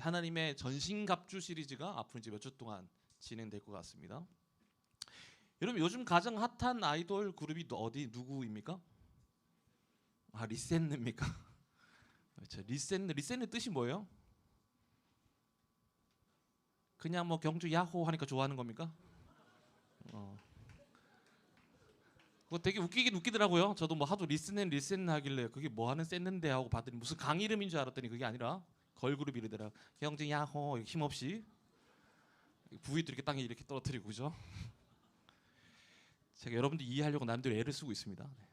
하나님의 전신갑주 시리즈가 앞으로 이제 몇 주 동안 진행될 것 같습니다. 여러분 요즘 가장 핫한 아이돌 그룹이 누구입니까? 리센느입니까? 그렇죠. 리센의 뜻이 뭐예요? 그냥 뭐 경주 야호 하니까 좋아하는 겁니까? 그거 되게 웃기긴 웃기더라고요. 저도 뭐 하도 리센 하길래 그게 뭐 하는 센는데 하고 봤더니 무슨 강 이름인 줄 알았더니 그게 아니라 걸그룹 이름이더라. 경주 야호 힘없이 부위도 이렇게 땅에 이렇게 떨어뜨리고 그죠? 제가 여러분들 이해하려고 나름대로 애를 쓰고 있습니다. 네.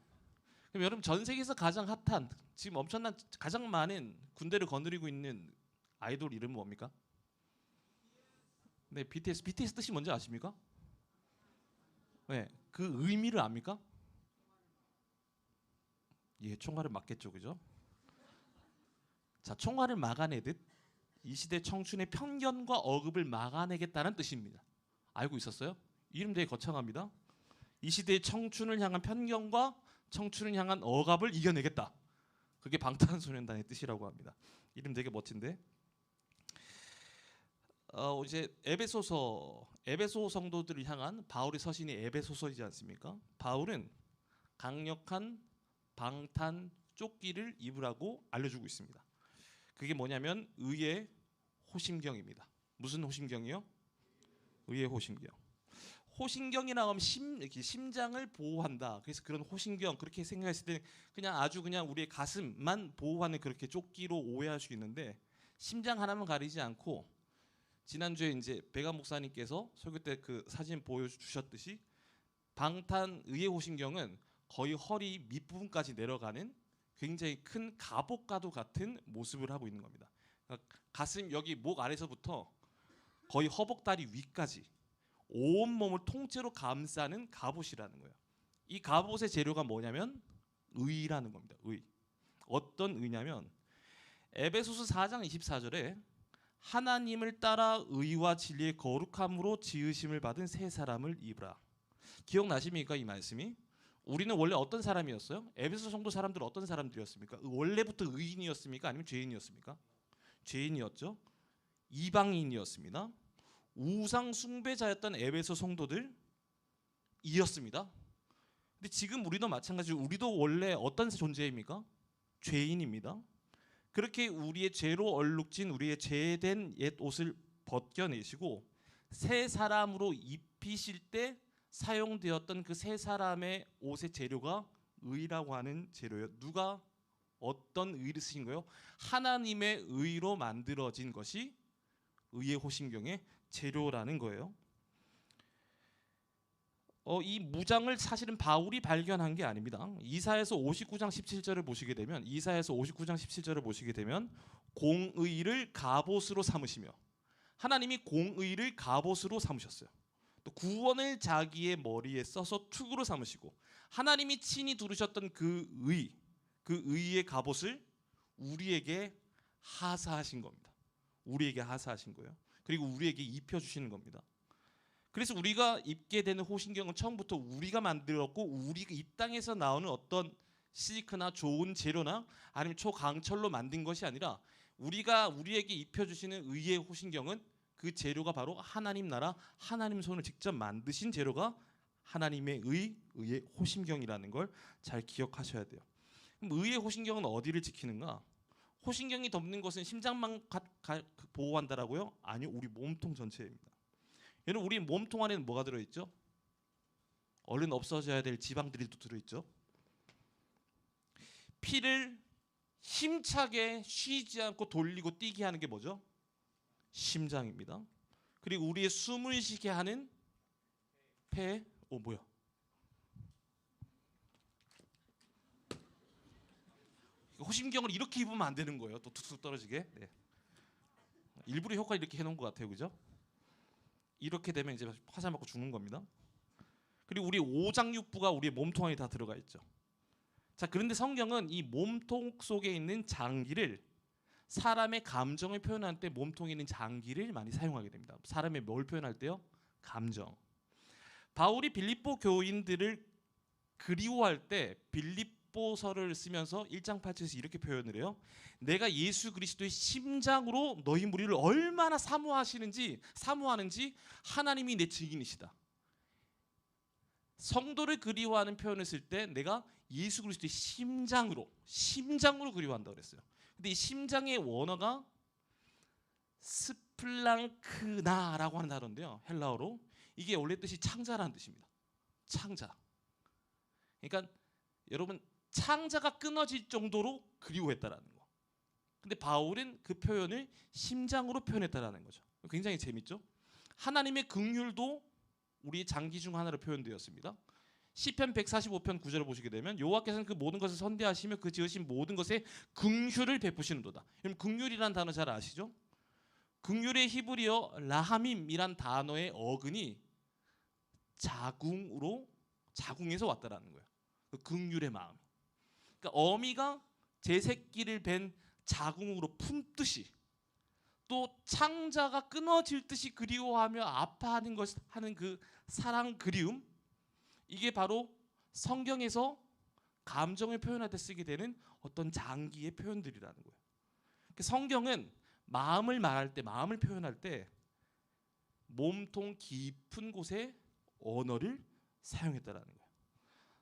그럼 여러분 전 세계에서 가장 핫한 지금 엄청난 가장 많은 군대를 거느리고 있는 아이돌 이름은 뭡니까? 네, BTS. BTS 뜻이 뭔지 아십니까? 네, 그 의미를 압니까? 예, 총알을 막겠죠, 그죠? 자, 총알을 막아내듯 이 시대 청춘의 편견과 억압을 막아내겠다는 뜻입니다. 알고 있었어요? 이름 되게 거창합니다. 이 시대의 청춘을 향한 편견과 청춘을 향한 억압을 이겨내겠다. 그게 방탄소년단의 뜻이라고 합니다. 이름 되게 멋진데. 이제 에베소 성도들을 향한 바울의 서신이 에베소서이지 않습니까? 바울은 강력한 방탄 조끼를 입으라고 알려주고 있습니다. 그게 뭐냐면 의의 호심경입니다. 무슨 호심경이요? 의의 호심경. 호심경이라고 하면 심장을 보호한다. 그래서 그런 호심경 그렇게 생각했을 때 그냥 우리의 가슴만 보호하는 그렇게 조끼로 오해할 수 있는데 심장 하나만 가리지 않고 지난주에 이제 배가 목사님께서 설교 때 그 사진 보여주셨듯이 방탄 의의 호심경은 거의 허리 밑부분까지 내려가는 굉장히 큰 갑옷과도 같은 모습을 하고 있는 겁니다. 그러니까 가슴 여기 목 아래서부터 거의 허벅다리 위까지 온 몸을 통째로 감싸는 갑옷이라는 거예요. 이 갑옷의 재료가 뭐냐면 의라는 겁니다. 의. 어떤 의냐면 에베소서 4장 24절에 하나님을 따라 의와 진리의 거룩함으로 지으심을 받은 새 사람을 입으라. 기억나십니까 이 말씀이? 우리는 원래 어떤 사람이었어요? 에베소 성도 사람들은 어떤 사람들이었습니까? 원래부터 의인이었습니까? 아니면 죄인이었습니까? 죄인이었죠. 이방인이었습니다. 우상 숭배자였던 에베소 성도들이었습니다. 근데 지금 우리도 마찬가지로 우리도 원래 어떤 존재입니까? 죄인입니다. 그렇게 우리의 죄로 얼룩진 우리의 죄된 옛 옷을 벗겨내시고 새 사람으로 입히실 때 사용되었던 그 새 사람의 옷의 재료가 의라고 하는 재료예요. 누가 어떤 의를 쓰신 거예요? 하나님의 의로 만들어진 것이 의의 호심경의 재료라는 거예요. 이 무장을 사실은 바울이 발견한 게 아닙니다. 이사야서 59장 17절을 보시게 되면 공의를 갑옷으로 삼으시며 하나님이 공의를 갑옷으로 삼으셨어요. 또 구원을 자기의 머리에 써서 투구로 삼으시고 하나님이 친히 두르셨던 그 의의 갑옷을 우리에게 하사하신 겁니다. 우리에게 하사하신 거예요. 그리고 우리에게 입혀주시는 겁니다. 그래서 우리가 입게 되는 호심경은 처음부터 우리가 만들었고 우리가 이 땅에서 나오는 어떤 실크나 좋은 재료나 아니면 초강철로 만든 것이 아니라 우리에게 입혀주시는 의의 호심경은 그 재료가 바로 하나님 나라 하나님 손을 직접 만드신 재료가 하나님의 의의 호심경이라는 걸 잘 기억하셔야 돼요. 그럼 의의 호심경은 어디를 지키는가? 호심경이 덮는 것은 심장만 보호한다라고요? 아니요, 우리 몸통 전체입니다. 여러분 우리 몸통 안에는 뭐가 들어있죠? 얼른 없어져야 될 지방들이 또 들어있죠. 피를 힘차게 쉬지 않고 돌리고 뛰게 하는 게 뭐죠? 심장입니다. 그리고 우리의 숨을 쉬게 하는 폐. 뭐야? 호심경을 이렇게 입으면 안 되는 거예요. 또 툭툭 떨어지게. 네. 일부러 효과 이렇게 해놓은 것 같아요, 그죠? 이렇게 되면 이제 화살 맞고 죽는 겁니다. 그리고 우리 오장육부가 우리의 몸통 안에 다 들어가 있죠. 자, 그런데 성경은 이 몸통 속에 있는 장기를 사람의 감정을 표현할 때 몸통에 있는 장기를 많이 사용하게 됩니다. 사람의 뭘 표현할 때요? 감정. 바울이 빌립보 교인들을 그리워할 때 빌립보서를 쓰면서 1장 8절에서 이렇게 표현을 해요. 내가 예수 그리스도의 심장으로 너희 무리를 얼마나 사모하는지 하나님이 내 증인이시다. 성도를 그리워하는 표현을 쓸 때 내가 예수 그리스도의 심장으로 그리워한다고 그랬어요. 근데 이 심장의 원어가 스플랑크나라고 하는 단어인데요. 헬라어로 이게 원래 뜻이 창자라는 뜻입니다. 창자. 그러니까 여러분 창자가 끊어질 정도로 그리워했다라는 거. 근데 바울은 그 표현을 심장으로 표현했다라는 거죠. 굉장히 재밌죠? 하나님의 긍휼도 우리의 장기 중 하나로 표현되었습니다. 시편 145편 9절을 보시게 되면 여호와께서는 그 모든 것을 선대하시며 그 지으신 모든 것에 긍휼을 베푸시는도다. 그럼 긍휼이라는 단어 잘 아시죠? 긍휼의 히브리어 라하밈이란 단어의 어근이 자궁에서 왔다라는 거예요. 그 긍휼의 마음. 그러니까 어미가 제 새끼를 뵌 자궁으로 품듯이 또 창자가 끊어질 듯이 그리워하며 아파하는 것 하는 그 사랑 그리움, 이게 바로 성경에서 감정을 표현할 때 쓰게 되는 어떤 장기의 표현들이라는 거예요. 성경은 마음을 말할 때, 마음을 표현할 때 몸통 깊은 곳에 언어를 사용했다라는 거예요.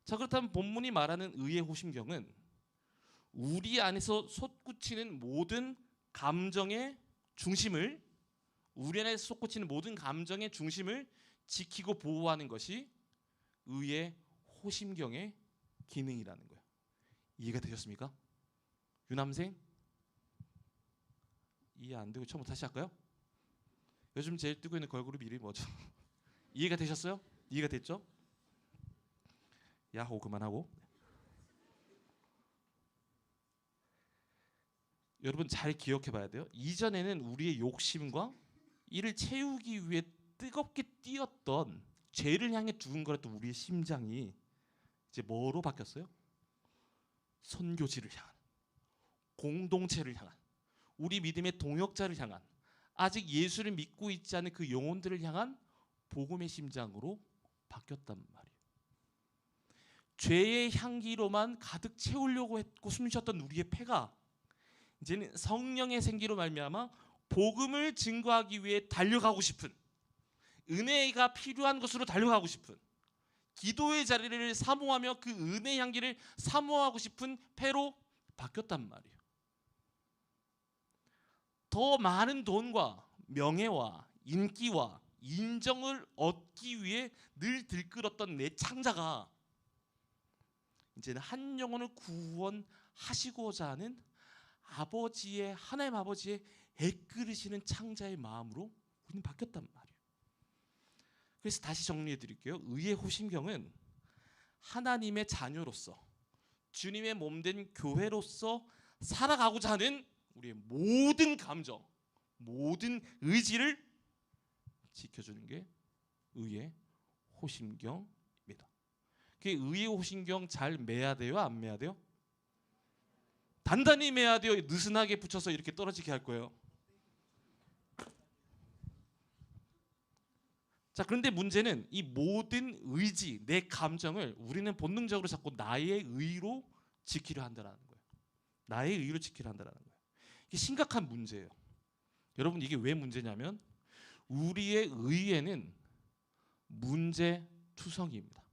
자, 그렇다면 본문이 말하는 의의 호심경은 우리 안에서 솟구치는 모든 감정의 중심을 지키고 보호하는 것이 의의 호심경의 기능이라는 거예요. 이해가 되셨습니까? 유남생? 이해 안 되고 처음부터 다시 할까요? 요즘 제일 뜨고 있는 걸그룹 이름이 뭐죠? 이해가 되셨어요? 이해가 됐죠? 야호 그만하고. 여러분 잘 기억해 봐야 돼요. 이전에는 우리의 욕심과 이를 채우기 위해 뜨겁게 뛰었던 죄를 향해 두근거렸던 우리의 심장이 이제 뭐로 바뀌었어요? 선교지를 향한, 공동체를 향한, 우리 믿음의 동역자를 향한, 아직 예수를 믿고 있지 않은 그 영혼들을 향한 복음의 심장으로 바뀌었단 말이에요. 죄의 향기로만 가득 채우려고 했고 숨쉬었던 우리의 폐가 이제는 성령의 생기로 말미암아 복음을 증거하기 위해 달려가고 싶은, 은혜가 필요한 것으로 달려가고 싶은, 기도의 자리를 사모하며 그 은혜의 향기를 사모하고 싶은 폐로 바뀌었단 말이에요. 더 많은 돈과 명예와 인기와 인정을 얻기 위해 늘 들끓었던 내 창자가 이제는 한 영혼을 구원하시고자 하는 하나님 아버지의 애끓으시는 창자의 마음으로 우리는 바뀌었단 말이에요. 그래서 다시 정리해 드릴게요. 의의 호심경은 하나님의 자녀로서, 주님의 몸된 교회로서 살아가고자 하는 우리의 모든 감정, 모든 의지를 지켜주는 게 의의 호심경입니다. 그 의의 호심경 잘 매야 돼요? 안 매야 돼요? 단단히 매야 돼요? 느슨하게 붙여서 이렇게 떨어지게 할 거예요? 자, 그런데 문제는 이 모든 의지, 내 감정을 우리는 본능적으로 자꾸 나의 의로 지키려 한다는 거예요. 나의 의로 지키려 한다는 거예요. 이게 심각한 문제예요. 여러분 이게 왜 문제냐면 우리의 의에는 문제투성이입니다.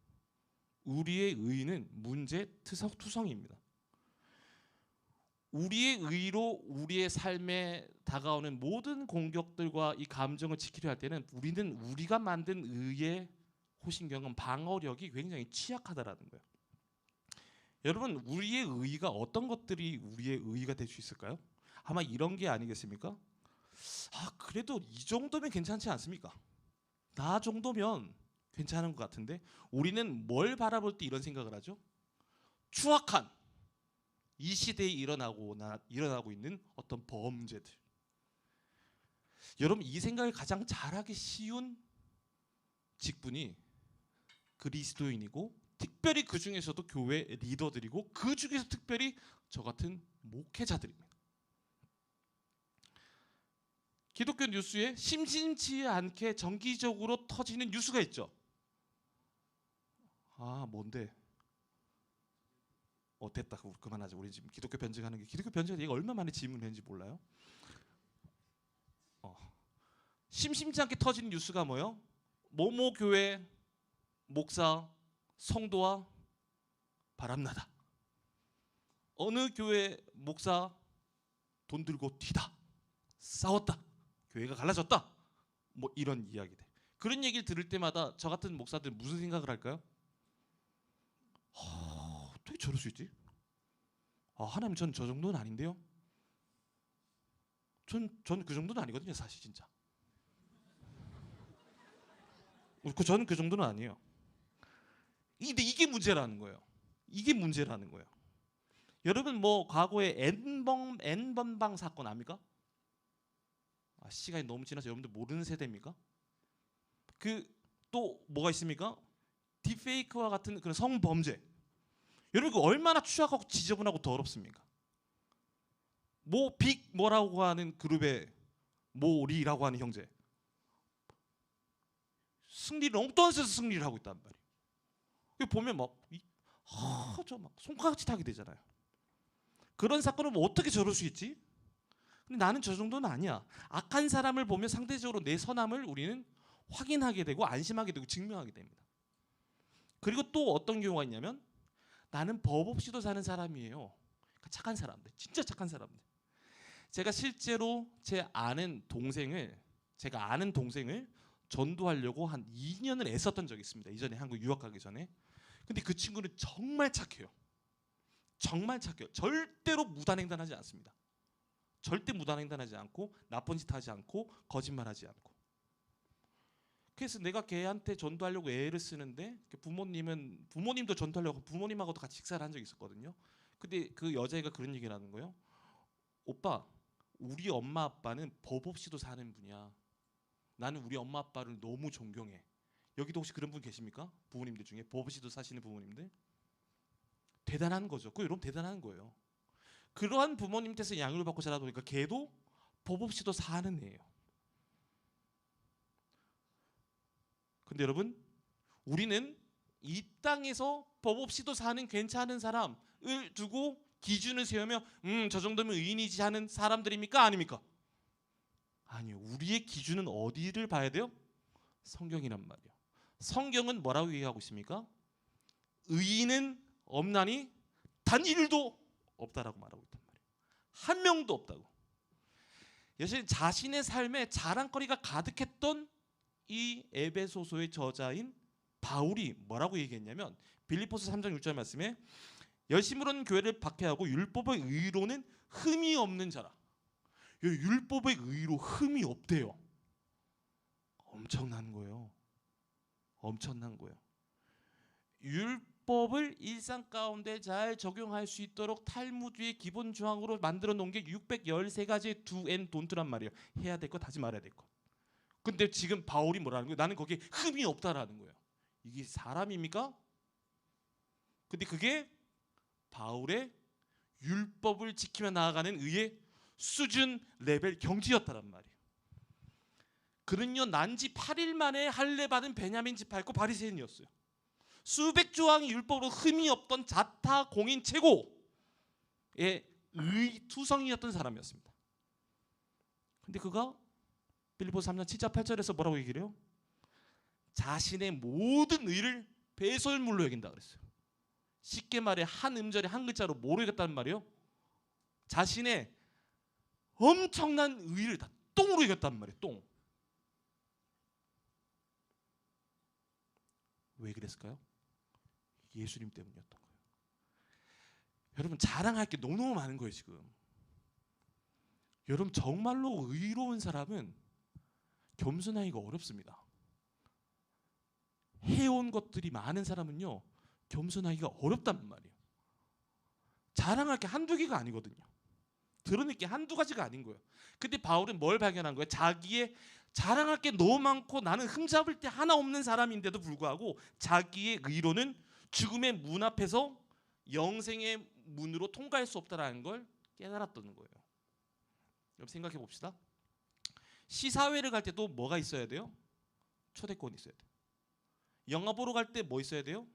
우리의 의는 문제투성이입니다. 우리의 의로 우리의 삶에 다가오는 모든 공격들과 이 감정을 지키려 할 때는 우리가 만든 의의 호신경은 방어력이 굉장히 취약하다라는 거예요. 여러분 우리의 의가 어떤 것들이 우리의 의가 될 수 있을까요? 아마 이런 게 아니겠습니까? 그래도 이 정도면 괜찮지 않습니까? 나 정도면 괜찮은 것 같은데 우리는 뭘 바라볼 때 이런 생각을 하죠? 추악한 이 시대에 일어나고 있는 어떤 범죄들. 여러분 이 생각을 가장 잘하기 쉬운 직분이 그리스도인이고 특별히 그 중에서도 교회 리더들이고 그 중에서 특별히 저 같은 목회자들입니다. 기독교 뉴스에 심심치 않게 정기적으로 터지는 뉴스가 있죠. 뭔데? 됐다. 그만하자. 우리 지금 기독교 변증하는 게 기독교 변증에 얘가 얼마 만에 질문했는지 몰라요? 심심치 않게 터지는 뉴스가 뭐요? 모모 교회 목사 성도와 바람나다. 어느 교회 목사 돈 들고 튀다. 싸웠다. 교회가 갈라졌다. 뭐 이런 이야기들. 그런 얘기를 들을 때마다 저 같은 목사들 무슨 생각을 할까요? 어떻게 저럴 수 있지? 하나님 전 저 정도는 아닌데요. 전 그 정도는 아니거든요, 사실 진짜. 저는 그 정도는 아니에요. 근데 이게 문제라는 거예요. 이게 문제라는 거예요. 여러분 뭐 과거에 N번방 사건 압니까? 시간이 너무 지나서 여러분들 모르는 세대입니까? 또 뭐가 있습니까? 딥페이크와 같은 그런 성범죄. 여러분 그 얼마나 추악하고 지저분하고 더럽습니까? 뭐라고 하는 그룹의 모리라고 하는 형제. 승리를 엉뚱한 데서 승리를 하고 있단 말이에요. 보면 막 손가락질 하게 되잖아요. 그런 사건을 뭐 어떻게 저럴 수 있지? 근데 나는 저 정도는 아니야. 악한 사람을 보면 상대적으로 내 선함을 우리는 확인하게 되고 안심하게 되고 증명하게 됩니다. 그리고 또 어떤 경우가 있냐면 나는 법 없이도 사는 사람이에요. 착한 사람들, 진짜 착한 사람들. 제가 실제로 제가 아는 동생을 전도하려고 한 2년을 애썼던 적이 있습니다. 이전에 한국 유학 가기 전에. 근데 그 친구는 정말 착해요. 정말 착해요. 절대로 무단횡단하지 않습니다. 절대 무단횡단하지 않고 나쁜 짓 하지 않고 거짓말하지 않고. 그래서 내가 걔한테 전도하려고 애를 쓰는데 부모님도 전도하려고 부모님하고도 같이 식사를 한 적이 있었거든요. 근데 그 여자애가 그런 얘기를 하는 거예요. 오빠, 우리 엄마 아빠는 법 없이도 사는 분이야. 나는 우리 엄마 아빠를 너무 존경해. 여기도 혹시 그런 분 계십니까? 부모님들 중에 법 없이도 사시는 부모님들? 대단한 거죠. 그 여러분 대단한 거예요. 그러한 부모님 께서 양육을 받고 자라다 보니까 걔도 법 없이도 사는 애예요. 근데 여러분 우리는 이 땅에서 법 없이도 사는 괜찮은 사람을 두고 기준을 세우며 저 정도면 의인이지 하는 사람들입니까? 아닙니까? 아니요. 우리의 기준은 어디를 봐야 돼요? 성경이란 말이에요. 성경은 뭐라고 얘기하고 있습니까? 의인은 없나니 단 1도 없다라고 말하고 있단 말이에요. 한 명도 없다고. 여신 자신의 삶에 자랑거리가 가득했던 이 에베소서의 저자인 바울이 뭐라고 얘기했냐면 빌립보서 3장 6절 말씀에 열심으로는 교회를 박해하고 율법의 의로는 흠이 없는 자라. 율법의 의로 흠이 없대요. 엄청난 거예요. 엄청난 거예요. 율법을 일상 가운데 잘 적용할 수 있도록 탈무드의 기본 조항으로 만들어 놓은 게 613가지의 do and don't란 말이에요. 해야 될 것, 하지 말아야 될 것. 근데 지금 바울이 뭐라는 거예요? 나는 거기에 흠이 없다라는 거예요. 이게 사람입니까? 근데 그게 바울의 율법을 지키며 나아가는 의의 수준 레벨 경지였다란 말이에요. 그는요 난지 8일 만에 할례 받은 베냐민 지파였고 바리새인이었어요. 수백 조항의 율법으로 흠이 없던 자타 공인 최고의 의투성이었던 사람이었습니다. 근데 그가 빌립보서 3장 7절 8절에서 뭐라고 얘기를 해요? 자신의 모든 의를 배설물로 여긴다 그랬어요. 쉽게 말해 한 음절에 한 글자로 모르겠다는 말이에요. 자신의 엄청난 의를 다 똥으로 여겼단 말이에요. 똥. 왜 그랬을까요? 예수님 때문이었던 거예요. 여러분 자랑할 게 너무너무 많은 거예요 지금. 여러분 정말로 의로운 사람은 겸손하기가 어렵습니다. 해온 것들이 많은 사람은요 겸손하기가 어렵단 말이에요. 자랑할 게 한두 개가 아니거든요. 드러낼 게 한두 가지가 아닌 거예요. 근데 바울은 뭘 발견한 거예요? 자기의 자랑할 게 너무 많고 나는 흠잡을 게 하나 없는 사람인데도 불구하고 자기의 의로는 죽음의 문 앞에서 영생의 문으로 통과할 수 없다라는 걸 깨달았던 거예요. 여러분 생각해 봅시다. 시사회를 갈 때도 뭐가 있어야 돼요? 초대권이 있어야 돼요. 영화 보러 갈 때 뭐 있어야 돼요?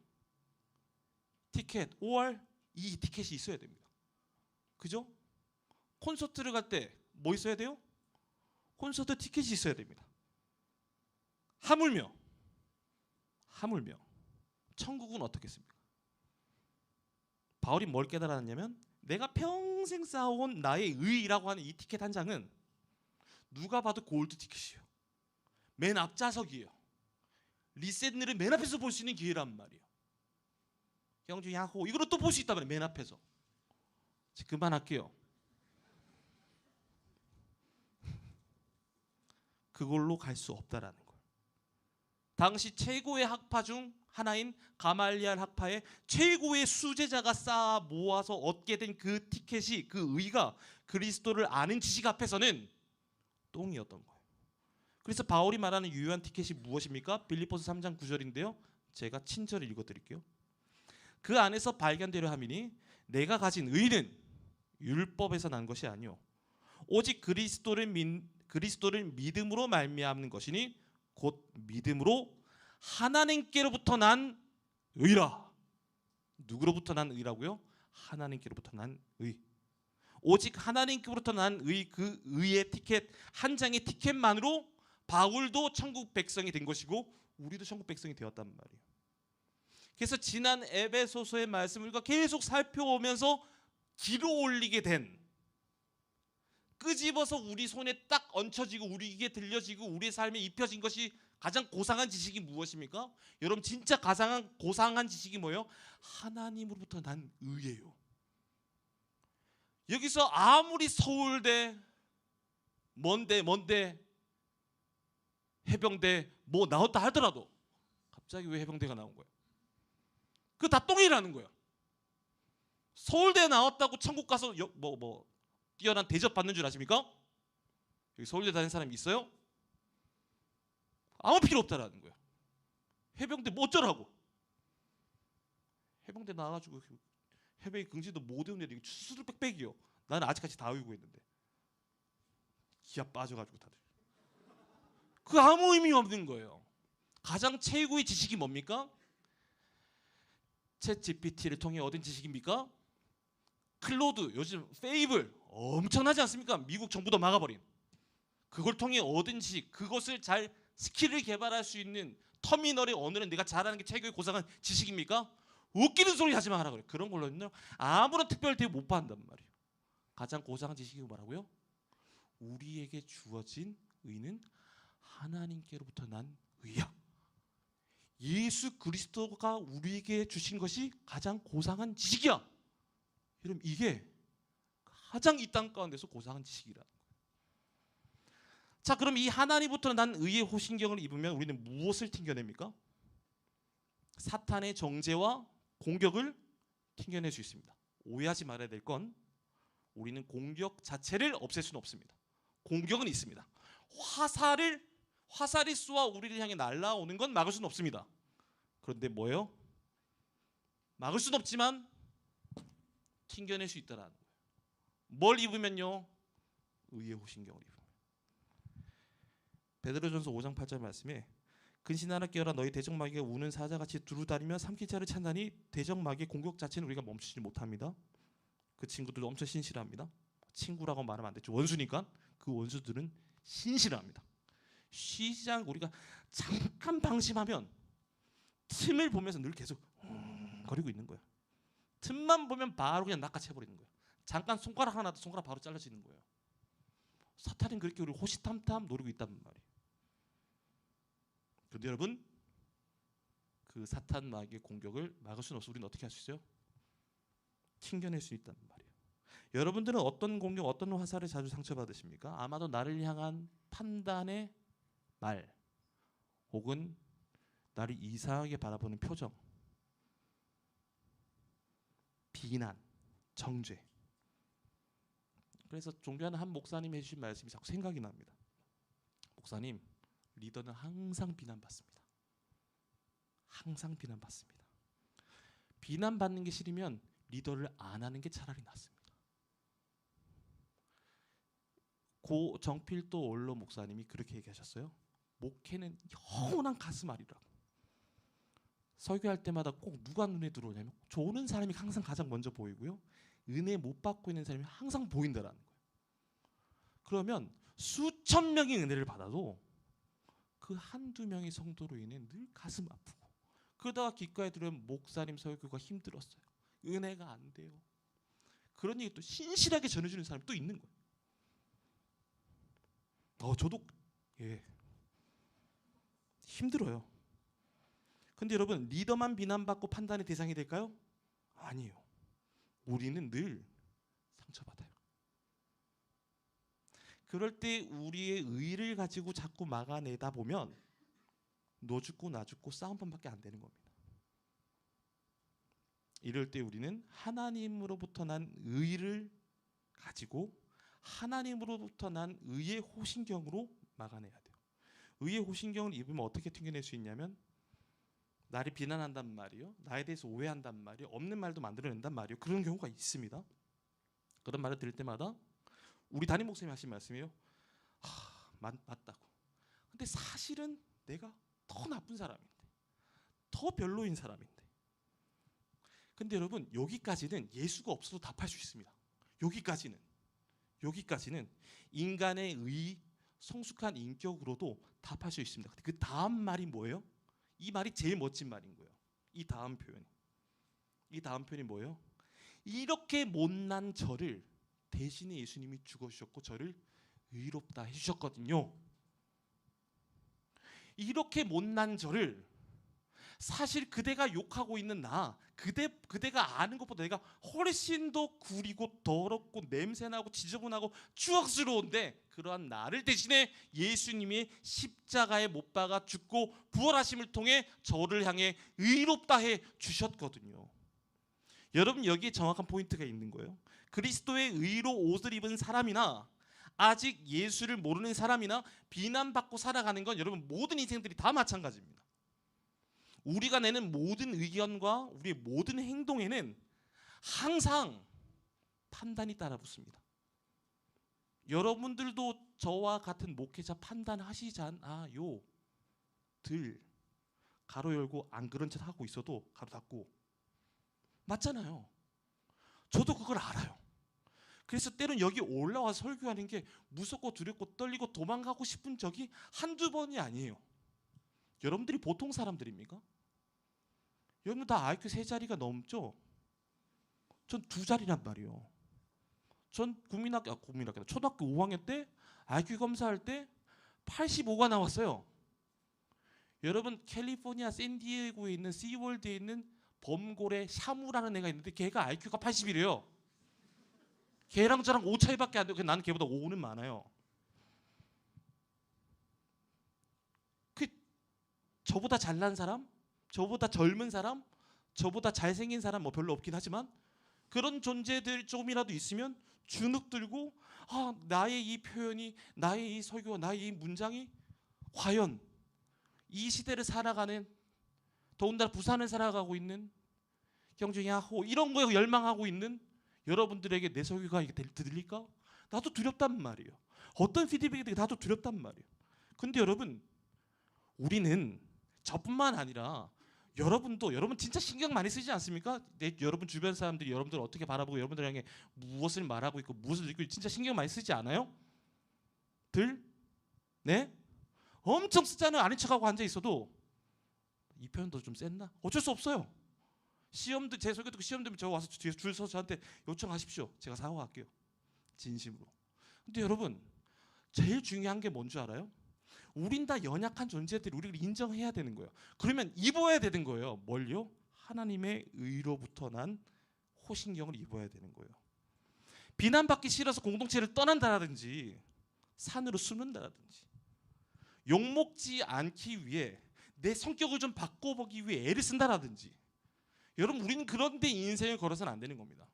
티켓 5월 이 티켓이 있어야 됩니다. 그죠? 콘서트를 갈 때 뭐 있어야 돼요? 콘서트 티켓이 있어야 됩니다. 하물며 천국은 어떻겠습니까? 바울이 뭘 깨달았냐면 내가 평생 쌓아온 나의 의라고 하는 이 티켓 한 장은 누가 봐도 골드 티켓이에요. 맨 앞좌석이에요. 리셋늘을 맨 앞에서 볼 수 있는 기회란 말이에요. 경주 야호 이거를 또 볼 수 있단 말이에요. 맨 앞에서. 그만할게요. 그걸로 갈 수 없다라는 거예요. 당시 최고의 학파 중 하나인 가말리알 학파의 최고의 수제자가 쌓아 모아서 얻게 된 그 티켓이, 그 의가 그리스도를 아는 지식 앞에서는 똥이었던 거예요. 그래서 바울이 말하는 유효한 티켓이 무엇입니까? 빌립보서 3장 9절인데요. 제가 친절히 읽어드릴게요. 그 안에서 발견되려 함이니 내가 가진 의는 율법에서 난 것이 아니요 오직 그리스도를 믿음으로 말미암는 것이니 곧 믿음으로 하나님께로부터 난 의라. 누구로부터 난 의라고요? 하나님께로부터 난 의. 오직 하나님께로부터 난 의, 그 의의 티켓 한 장의 티켓만으로 바울도 천국 백성이 된 것이고 우리도 천국 백성이 되었단 말이에요. 그래서 지난 에베소서의 말씀을 우리가 계속 살펴오면서 길어 올리게 된, 끄집어서 우리 손에 딱 얹혀지고 우리에게 들려지고 우리의 삶에 입혀진 것이 가장 고상한 지식이 무엇입니까? 여러분 진짜 가장 고상한 지식이 뭐예요? 하나님으로부터 난 의예요. 여기서 아무리 서울대, 뭔대, 해병대 뭐 나왔다 하더라도 갑자기 왜 해병대가 나온 거야? 그거 다 똥이라는 거야. 서울대 나왔다고 천국 가서 뛰어난 대접 받는 줄 아십니까? 여기 서울대 다니는 사람이 있어요? 아무 필요 없다라는 거야. 해병대 뭐 어쩌라고? 해병대 나와가지고 해병이 긍지도 못 외운 애들이 수수료 빽빽이요. 나는 아직까지 다 외우고 있는데 기아 빠져가지고 다들. 그 아무 의미 없는 거예요. 가장 최고의 지식이 뭡니까? 챗 GPT를 통해 얻은 지식입니까? 클로드, 요즘 페이블 엄청나지 않습니까? 미국 정부도 막아버린. 그걸 통해 얻은 지식, 그것을 잘 스킬을 개발할 수 있는 터미널의 언어는 내가 잘하는 게 최고의 고상한 지식입니까? 웃기는 소리 하지 마라 그래. 그런 걸로는 아무런 특별 대우 못 받는단 말이에요. 가장 고상한 지식이 뭐라고요? 우리에게 주어진 의는 하나님께로부터 난 의야. 예수 그리스도가 우리에게 주신 것이 가장 고상한 지식이야. 여러분 이게 가장 이 땅 가운데서 고상한 지식이라. 자, 그럼 이 하나님부터 난 의의 호신경을 입으면 우리는 무엇을 튕겨냅니까? 사탄의 정죄와 공격을 튕겨낼 수 있습니다. 오해하지 말아야 될 건 우리는 공격 자체를 없앨 수는 없습니다. 공격은 있습니다. 화살이 쏘아 우리를 향해 날아오는 건 막을 수는 없습니다. 그런데 뭐예요? 막을 수는 없지만 튕겨낼 수 있다라는 거예요. 뭘 입으면요? 의의 호신경을 입으면. 베드로전서 5장 8절 말씀에 근신하라 깨어라 너희 대적마귀가 우는 사자같이 두루다니며 삼킬 자를 찾나니 대적마귀의 공격 자체는 우리가 멈추지 못합니다. 그 친구들도 엄청 신실합니다. 친구라고 말하면 안 되죠. 원수니까. 그 원수들은 신실합니다. 쉬지 않고 우리가 잠깐 방심하면 틈을 보면서 늘 계속 거리고 있는 거예요. 틈만 보면 바로 그냥 낚아채버리는 거예요. 잠깐 손가락 하나 더 손가락 바로 잘라지는 거예요. 사탄은 그렇게 우리 호시탐탐 노리고 있단 말이에요. 그런데 여러분 그 사탄 마귀의 공격을 막을 수는 없어. 우리는 어떻게 할 수 있어요? 튕겨낼 수 있단 말이에요. 여러분들은 어떤 공격, 어떤 화살에 자주 상처받으십니까? 아마도 나를 향한 판단의 말 혹은 나를 이상하게 바라보는 표정, 비난, 정죄. 그래서 존경하는 한 목사님이 해주신 말씀이 자꾸 생각이 납니다. 목사님, 리더는 항상 비난받습니다. 항상 비난받습니다. 비난받는 게 싫으면 리더를 안 하는 게 차라리 낫습니다. 고 정필도 원로 목사님이 그렇게 얘기하셨어요. 목회는 영원한 가슴앓이라고. 설교할 때마다 꼭 누가 눈에 들어오냐면 좋은 사람이 항상 가장 먼저 보이고요. 은혜 못 받고 있는 사람이 항상 보인다라는 거예요. 그러면 수천 명의 은혜를 받아도 그 한두 명의 성도로 인해 늘 가슴 아프고, 그러다가 귓가에 들으면 목사님 설교가 힘들었어요, 은혜가 안 돼요, 그런 얘기 또 신실하게 전해주는 사람이 또 있는 거예요. 저도 힘들어요. 근데 여러분, 리더만 비난받고 판단의 대상이 될까요? 아니에요. 우리는 늘 상처받아요. 그럴 때 우리의 의를 가지고 자꾸 막아내다 보면 너 죽고 나 죽고 싸움판밖에 안 되는 겁니다. 이럴 때 우리는 하나님으로부터 난 의를 가지고 하나님으로부터 난 의의 호신경으로 막아내야 돼요. 의의 호신경을 입으면 어떻게 튕겨낼 수 있냐면, 나를 비난한단 말이요, 나에 대해서 오해한단 말이요, 없는 말도 만들어낸단 말이요, 그런 경우가 있습니다. 그런 말을 들을 때마다 우리 담임 목사님이 하신 말씀이에요. 맞다고. 근데 사실은 내가 더 나쁜 사람인데, 더 별로인 사람인데. 근데 여러분, 여기까지는 예수가 없어도 답할 수 있습니다. 여기까지는 인간의 성숙한 인격으로도 답할 수 있습니다. 그 다음 말이 뭐예요? 이 말이 제일 멋진 말인 거예요. 이 다음 표현이 뭐예요? 이렇게 못난 저를 대신에 예수님이 죽어주셨고 저를 의롭다 해주셨거든요. 이렇게 못난 저를, 사실 그대가 욕하고 있는 그대가 아는 것보다 내가 훨씬 더 구리고 더럽고 냄새나고 지저분하고 추억스러운데, 그러한 나를 대신에 예수님이 십자가에 못 박아 죽고 부활하심을 통해 저를 향해 의롭다 해 주셨거든요. 여러분, 여기에 정확한 포인트가 있는 거예요. 그리스도의 의로 옷을 입은 사람이나 아직 예수를 모르는 사람이나 비난받고 살아가는 건 여러분 모든 인생들이 다 마찬가지입니다. 우리가 내는 모든 의견과 우리의 모든 행동에는 항상 판단이 따라붙습니다. 여러분들도 저와 같은 목회자 판단하시잖아요. 가로 열고 안 그런 척 하고 있어도 가로 닫고, 맞잖아요. 저도 그걸 알아요. 그래서 때론 여기 올라와서 설교하는 게 무섭고 두렵고 떨리고 도망가고 싶은 적이 한두 번이 아니에요. 여러분들이 보통 사람들입니까? 여러분 다 IQ 3자리가 넘죠? 전 2자리란 말이에요. 전 초등학교 5학년 때 IQ 검사할 때 85가 나왔어요. 여러분, 캘리포니아 샌디에고에 있는 시월드에 있는 범고래 샤무라는 애가 있는데 걔가 IQ가 80이래요. 걔랑 저랑 5 차이밖에 안 돼요. 나는 걔보다 5는 많아요. 저보다 잘난 사람, 저보다 젊은 사람, 저보다 잘생긴 사람 별로 없긴 하지만, 그런 존재들 조금이라도 있으면 주눅 들고, 나의 이 표현이, 나의 이 설교가, 나의 이 문장이 과연 이 시대를 살아가는, 더군다나 부산을 살아가고 있는 경주 야호 이런 거에 열망하고 있는 여러분들에게 내 설교가 들릴까? 나도 두렵단 말이에요. 어떤 피드백이 되게 나도 두렵단 말이에요. 근데 여러분, 우리는 저뿐만 아니라 여러분 진짜 신경 많이 쓰지 않습니까? 여러분 주변 사람들이 여러분들 어떻게 바라보고 여러분들 향해 무엇을 말하고 있고 무엇을 느끼고 진짜 신경 많이 쓰지 않아요? 네? 엄청 쓰잖아요. 아닌 척하고 앉아 있어도. 이 표현도 좀 셌나? 어쩔 수 없어요. 시험도 제 설교 듣고 시험 되면 저 와서 뒤에서 줄 서서 저한테 요청하십시오. 제가 사과할게요. 진심으로. 근데 여러분, 제일 중요한 게 뭔 줄 알아요? 우린 다 연약한 존재들이 우리를 인정해야 되는 거예요. 그러면 입어야 되는 거예요. 뭘요? 하나님의 의로부터 난 호신경을 입어야 되는 거예요. 비난받기 싫어서 공동체를 떠난다라든지 산으로 숨는다라든지 욕먹지 않기 위해 내 성격을 좀 바꿔보기 위해 애를 쓴다라든지, 여러분 우리는 그런데 인생을 걸어서는 안 되는 겁니다.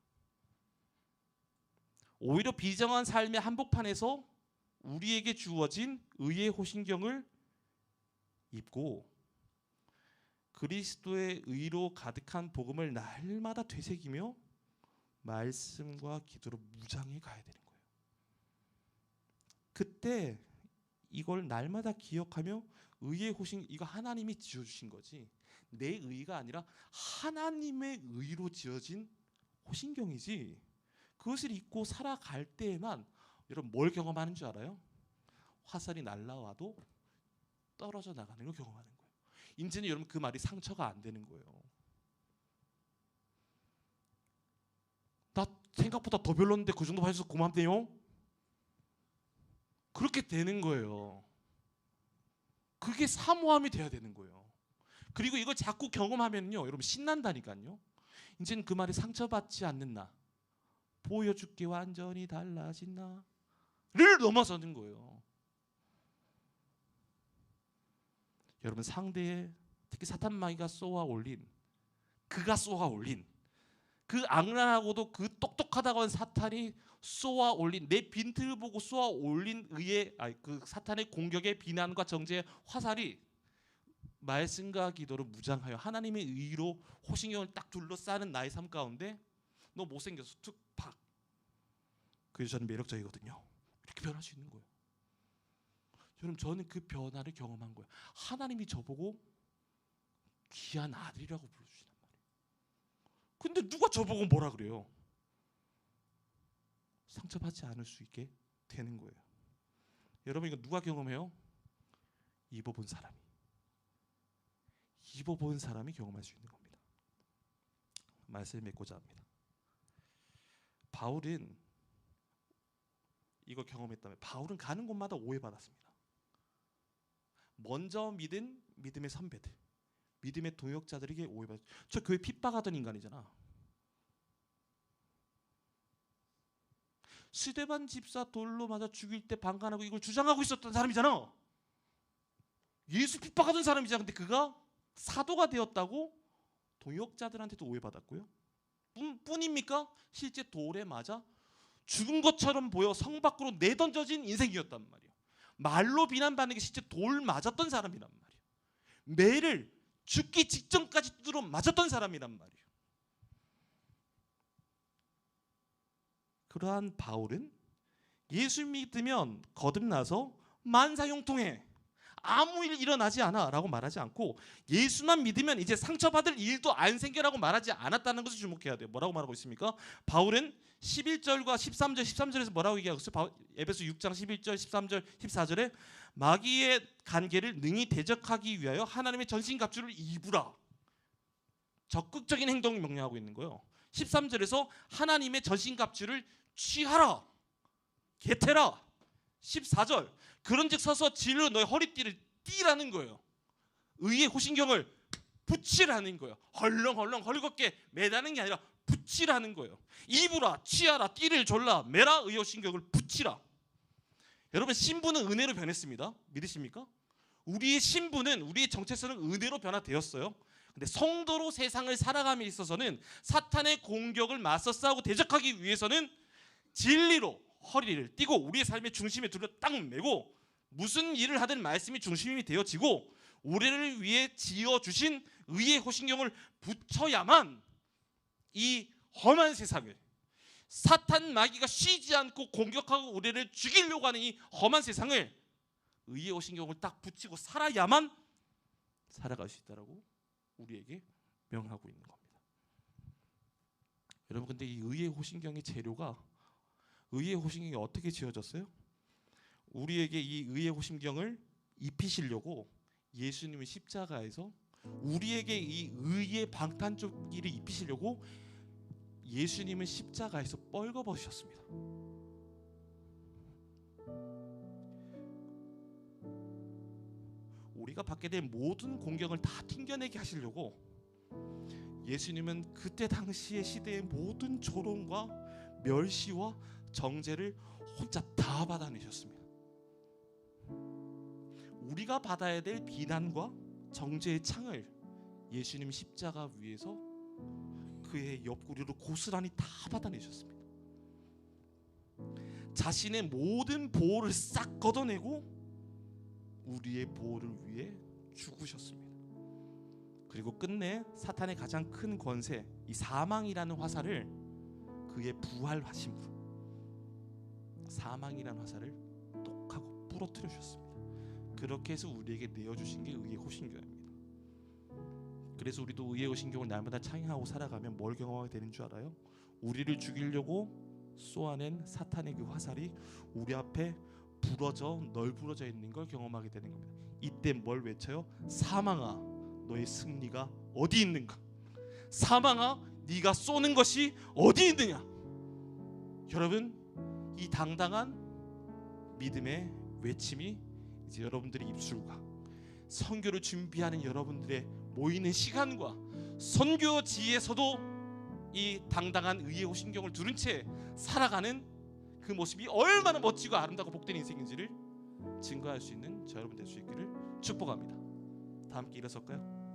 오히려 비정한 삶의 한복판에서 우리에게 주어진 의의 호신경을 입고 그리스도의 의로 가득한 복음을 날마다 되새기며 말씀과 기도로 무장해 가야 되는 거예요. 그때 이걸 날마다 기억하며 의의 호신, 이거 하나님이 지어주신 거지 내 의가 아니라 하나님의 의로 지어진 호신경이지, 그것을 입고 살아갈 때에만 여러분 뭘 경험하는 줄 알아요? 화살이 날라와도 떨어져 나가는 걸 경험하는 거예요. 이제는 여러분 그 말이 상처가 안 되는 거예요. 나 생각보다 더 별론데 그 정도 봐줘서 고맙네요. 그렇게 되는 거예요. 그게 사모함이 돼야 되는 거예요. 그리고 이걸 자꾸 경험하면요, 여러분 신난다니까요. 이제는 그 말이 상처받지 않는 나, 보여줄게 완전히 달라진 나를 넘어서는 거예요. 여러분 상대의, 특히 사탄 마귀가 쏘아 올린, 그가 쏘아 올린, 그 악랄하고도 그 똑똑하다고 한 사탄이 쏘아 올린, 내 빈틈을 보고 쏘아 올린 의의, 그 사탄의 공격의 비난과 정죄의 화살이 말씀과 기도로 무장하여 하나님의 의로 호신경을 딱 둘러싸는 나의 삶 가운데 너 못생겨서 툭팍, 그래서 저는 매력적이거든요, 이렇게 변할 수 있는 거예요. 여러분 저는 그 변화를 경험한 거예요. 하나님이 저보고 귀한 아들이라고 불러주시단 말이에요. 근데 누가 저보고 뭐라 그래요? 상처받지 않을 수 있게 되는 거예요. 여러분 이거 누가 경험해요? 입어본 사람이. 입어본 사람이 경험할 수 있는 겁니다. 말씀을 맺고자 합니다. 바울은 이거 경험했다면, 바울은 가는 곳마다 오해받았습니다. 먼저 믿은 믿음의 선배들, 믿음의 동역자들에게 오해받았어요. 저 교회 핍박하던 인간이잖아. 스데반 집사 돌로 맞아 죽일 때 방관하고 이걸 주장하고 있었던 사람이잖아. 예수 핍박하던 사람이잖아. 근데 그가 사도가 되었다고 동역자들한테도 오해받았고요. 뿐입니까? 실제 돌에 맞아 죽은 것처럼 보여 성 밖으로 내던져진 인생이었단 말이에요. 말로 비난받는 게 실제 돌 맞았던 사람이란 말이에요. 매를 죽기 직전까지 두드러 맞았던 사람이란 말이에요. 그러한 바울은 예수 믿으면 거듭나서 만사형통해, 아무 일 일어나지 않아 라고 말하지 않고, 예수만 믿으면 이제 상처받을 일도 안 생겨라고 말하지 않았다는 것을 주목해야 돼요. 뭐라고 말하고 있습니까? 바울은 11절과 13절에서 뭐라고 얘기하고 있어요? 에베소 6장 11절 13절 14절에 마귀의 관계를 능히 대적하기 위하여 하나님의 전신갑주를 입으라, 적극적인 행동을 명령하고 있는 거예요. 13절에서 하나님의 전신갑주를 취하라, 개태라. 14절 그런즉 서서 진리로 너의 허리띠를 띠라는 거예요. 의의 호신경을 붙이라는 거예요. 헐렁헐렁 헐겁게 매다는 게 아니라 붙이라는 거예요. 입으라, 취하라, 띠를 졸라, 매라, 의의 호신경을 붙이라. 여러분 신분은 은혜로 변했습니다. 믿으십니까? 우리의 신분은, 우리의 정체성은 은혜로 변화되었어요. 근데 성도로 세상을 살아감에 있어서는 사탄의 공격을 맞서 싸우고 대적하기 위해서는 진리로 허리를 띠고 우리의 삶의 중심에 둘러 딱 매고, 무슨 일을 하든 말씀이 중심이 되어지고 우리를 위해 지어주신 의의 호신경을 붙여야만 이 험한 세상을, 사탄 마귀가 쉬지 않고 공격하고 우리를 죽이려고 하는 이 험한 세상을 의의 호신경을 딱 붙이고 살아야만 살아갈 수 있다라고 우리에게 명하고 있는 겁니다. 여러분 근데 이 의의 호신경의 재료가, 의의 호신경이 어떻게 지어졌어요? 우리에게 이 의의 호신경을 입히시려고 예수님은 십자가에서 우리에게 이 의의 방탄조끼를 입히시려고 예수님은 십자가에서 뻘거벗으셨습니다. 우리가 받게 된 모든 공격을 다 튕겨내게 하시려고 예수님은 그때 당시의 시대의 모든 조롱과 멸시와 정죄를 혼자 다 받아내셨습니다. 우리가 받아야 될 비난과 정죄의 창을 예수님 십자가 위에서 그의 옆구리로 고스란히 다 받아내셨습니다. 자신의 모든 보호를 싹 걷어내고 우리의 보호를 위해 죽으셨습니다. 그리고 끝내 사탄의 가장 큰 권세, 이 사망이라는 화살을 그의 부활하심으로, 사망이라는 화살을 똑하고 부러뜨려 주셨습니다. 그렇게 해서 우리에게 내어주신 게 의의 호신경입니다. 그래서 우리도 의의 오신경을 날마다 찬양하고 살아가면 뭘 경험하게 되는 줄 알아요? 우리를 죽이려고 쏘아낸 사탄의 그 화살이 우리 앞에 부러져 널브러져 있는 걸 경험하게 되는 겁니다. 이때 뭘 외쳐요? 사망아, 너의 승리가 어디 있는가? 사망아, 네가 쏘는 것이 어디 있느냐? 여러분, 이 당당한 믿음의 외침이 이제 여러분들의 입술과 선교를 준비하는 여러분들의 모이는 시간과 선교지에서도 이 당당한 의의 오신경을 두른 채 살아가는 그 모습이 얼마나 멋지고 아름답고 복된 인생인지를 증거할 수 있는 저 여러분 될 수 있기를 축복합니다. 다 함께 일어설까요?